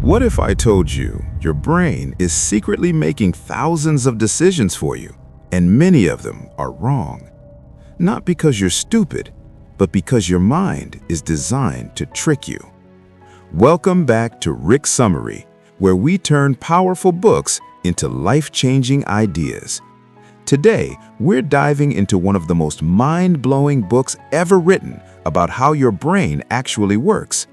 What if I told you your brain is secretly making thousands of decisions for you, and many of them are wrong? Not because you're stupid, but because your mind is designed to trick you. Welcome back to Rick's Summary, where we turn powerful books into life-changing ideas. Today, we're diving into one of the most mind-blowing books ever written about how your brain actually works.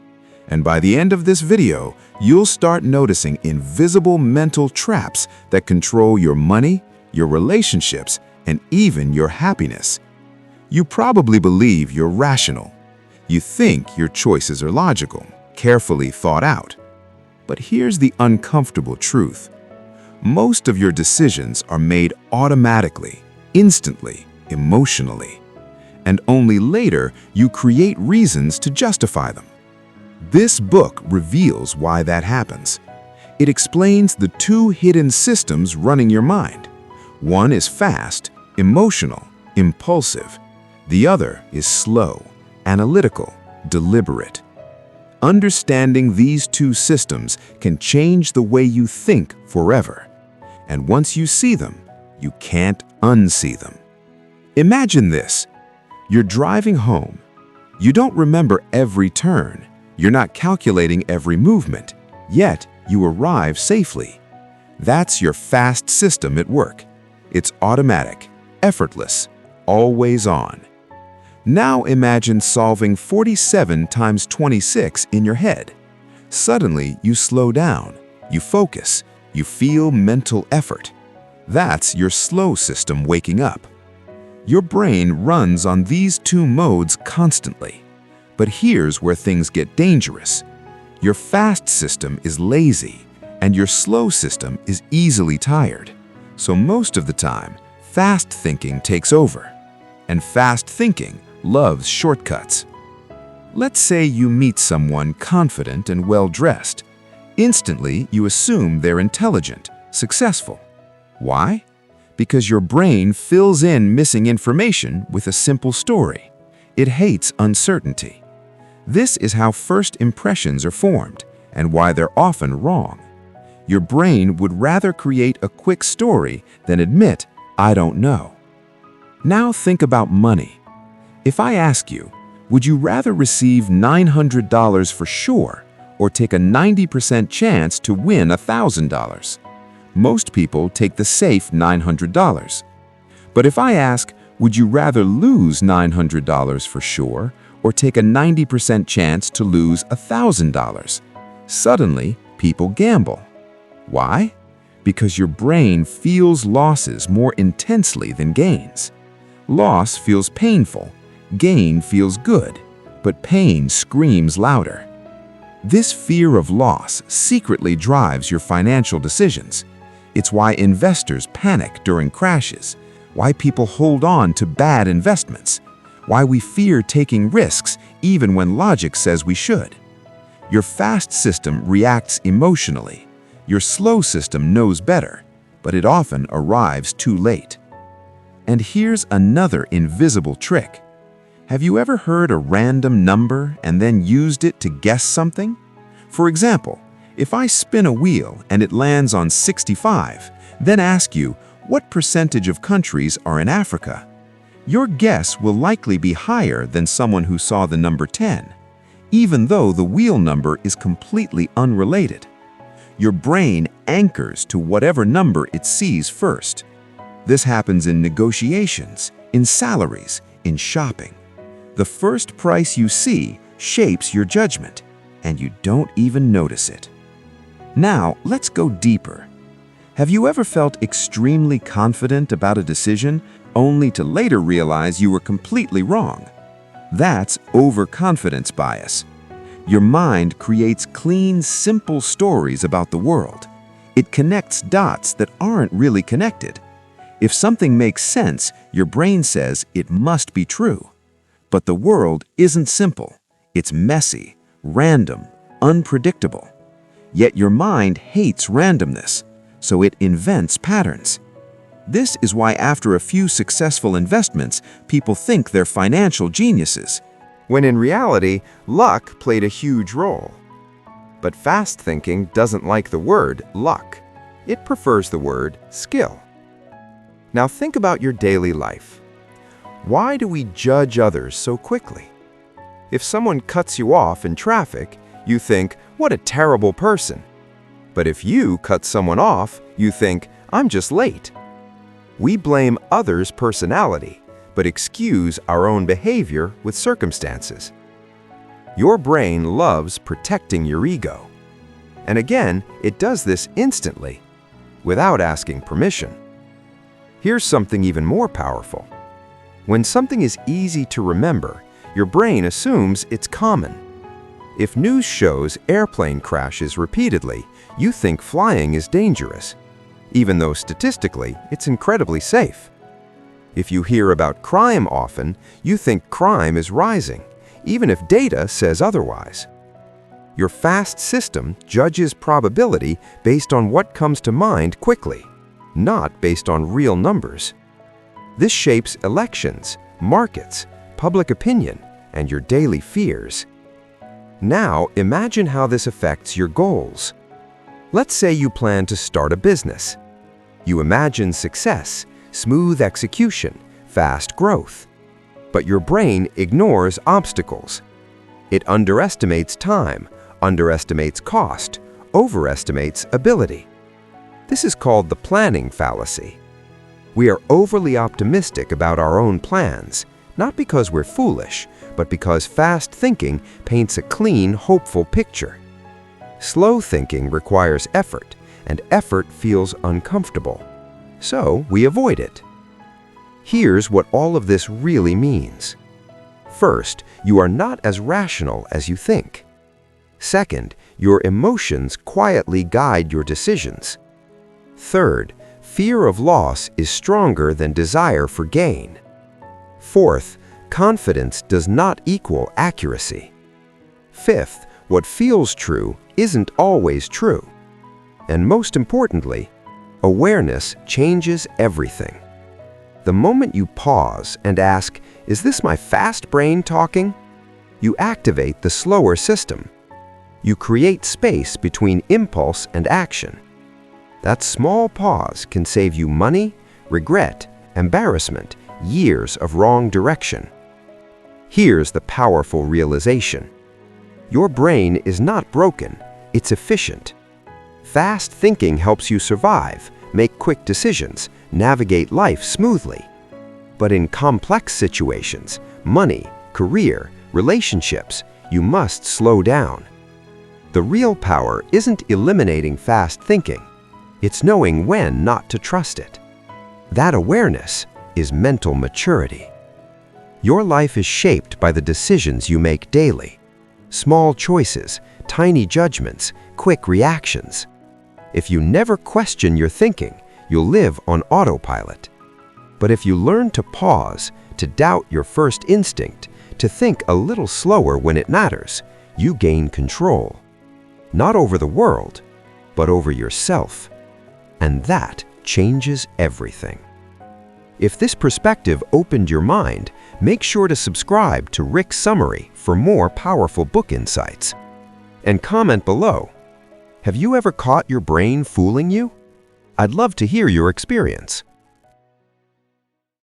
And by the end of this video, you'll start noticing invisible mental traps that control your money, your relationships, and even your happiness. You probably believe you're rational. You think your choices are logical, carefully thought out. But here's the uncomfortable truth. Most of your decisions are made automatically, instantly, emotionally. And only later you create reasons to justify them. This book reveals why that happens. It explains the two hidden systems running your mind. One is fast, emotional, impulsive. The other is slow, analytical, deliberate. Understanding these two systems can change the way you think forever. And once you see them, you can't unsee them. Imagine this. You're driving home. You don't remember every turn. You're not calculating every movement, yet you arrive safely. That's your fast system at work. It's automatic, effortless, always on. Now imagine solving 47 times 26 in your head. Suddenly, you slow down, you focus, you feel mental effort. That's your slow system waking up. Your brain runs on these two modes constantly. But here's where things get dangerous. Your fast system is lazy, and your slow system is easily tired. So most of the time, fast thinking takes over. And fast thinking loves shortcuts. Let's say you meet someone confident and well-dressed. Instantly, you assume they're intelligent, successful. Why? Because your brain fills in missing information with a simple story. It hates uncertainty. This is how first impressions are formed, and why they're often wrong. Your brain would rather create a quick story than admit, "I don't know." Now think about money. If I ask you, would you rather receive $900 for sure, or take a 90% chance to win $1,000? Most people take the safe $900. But if I ask, would you rather lose $900 for sure, or take a 90% chance to lose $1,000? Suddenly, people gamble. Why? Because your brain feels losses more intensely than gains. Loss feels painful, gain feels good, but pain screams louder. This fear of loss secretly drives your financial decisions. It's why investors panic during crashes, why people hold on to bad investments, why we fear taking risks even when logic says we should. Your fast system reacts emotionally. Your slow system knows better, but it often arrives too late. And here's another invisible trick. Have you ever heard a random number and then used it to guess something? For example, if I spin a wheel and it lands on 65, then ask you, what percentage of countries are in Africa? Your guess will likely be higher than someone who saw the number 10, even though the wheel number is completely unrelated. Your brain anchors to whatever number it sees first. This happens in negotiations, in salaries, in shopping. The first price you see shapes your judgment, and you don't even notice it. Now, let's go deeper. Have you ever felt extremely confident about a decision only to later realize you were completely wrong? That's overconfidence bias. Your mind creates clean, simple stories about the world. It connects dots that aren't really connected. If something makes sense, your brain says it must be true. But the world isn't simple. It's messy, random, unpredictable. Yet your mind hates randomness, so it invents patterns. This is why after a few successful investments, people think they're financial geniuses, when in reality, luck played a huge role. But fast thinking doesn't like the word luck. It prefers the word skill. Now think about your daily life. Why do we judge others so quickly? If someone cuts you off in traffic, you think, "What a terrible person." But if you cut someone off, you think, "I'm just late." We blame others' personality, but excuse our own behavior with circumstances. Your brain loves protecting your ego. And again, it does this instantly, without asking permission. Here's something even more powerful. When something is easy to remember, your brain assumes it's common. If news shows airplane crashes repeatedly, you think flying is dangerous, even though statistically it's incredibly safe. If you hear about crime often, you think crime is rising, even if data says otherwise. Your fast system judges probability based on what comes to mind quickly, not based on real numbers. This shapes elections, markets, public opinion, and your daily fears. Now imagine how this affects your goals. Let's say you plan to start a business. You imagine success, smooth execution, fast growth. But your brain ignores obstacles. It underestimates time, underestimates cost, overestimates ability. This is called the planning fallacy. We are overly optimistic about our own plans, not because we're foolish, but because fast thinking paints a clean, hopeful picture. Slow thinking requires effort, and effort feels uncomfortable. So we avoid it. Here's what all of this really means. First, you are not as rational as you think. Second, your emotions quietly guide your decisions. Third, fear of loss is stronger than desire for gain. Fourth, confidence does not equal accuracy. Fifth, what feels true isn't always true. And most importantly, awareness changes everything. The moment you pause and ask, "Is this my fast brain talking?" you activate the slower system. You create space between impulse and action. That small pause can save you money, regret, embarrassment, years of wrong direction. Here's the powerful realization. Your brain is not broken, it's efficient. Fast thinking helps you survive, make quick decisions, navigate life smoothly. But in complex situations, money, career, relationships, you must slow down. The real power isn't eliminating fast thinking. It's knowing when not to trust it. That awareness is mental maturity. Your life is shaped by the decisions you make daily. Small choices, tiny judgments, quick reactions. If you never question your thinking, you'll live on autopilot. But if you learn to pause, to doubt your first instinct, to think a little slower when it matters, you gain control. Not over the world, but over yourself. And that changes everything. If this perspective opened your mind, make sure to subscribe to Rick's Summary for more powerful book insights. And comment below, have you ever caught your brain fooling you? I'd love to hear your experience.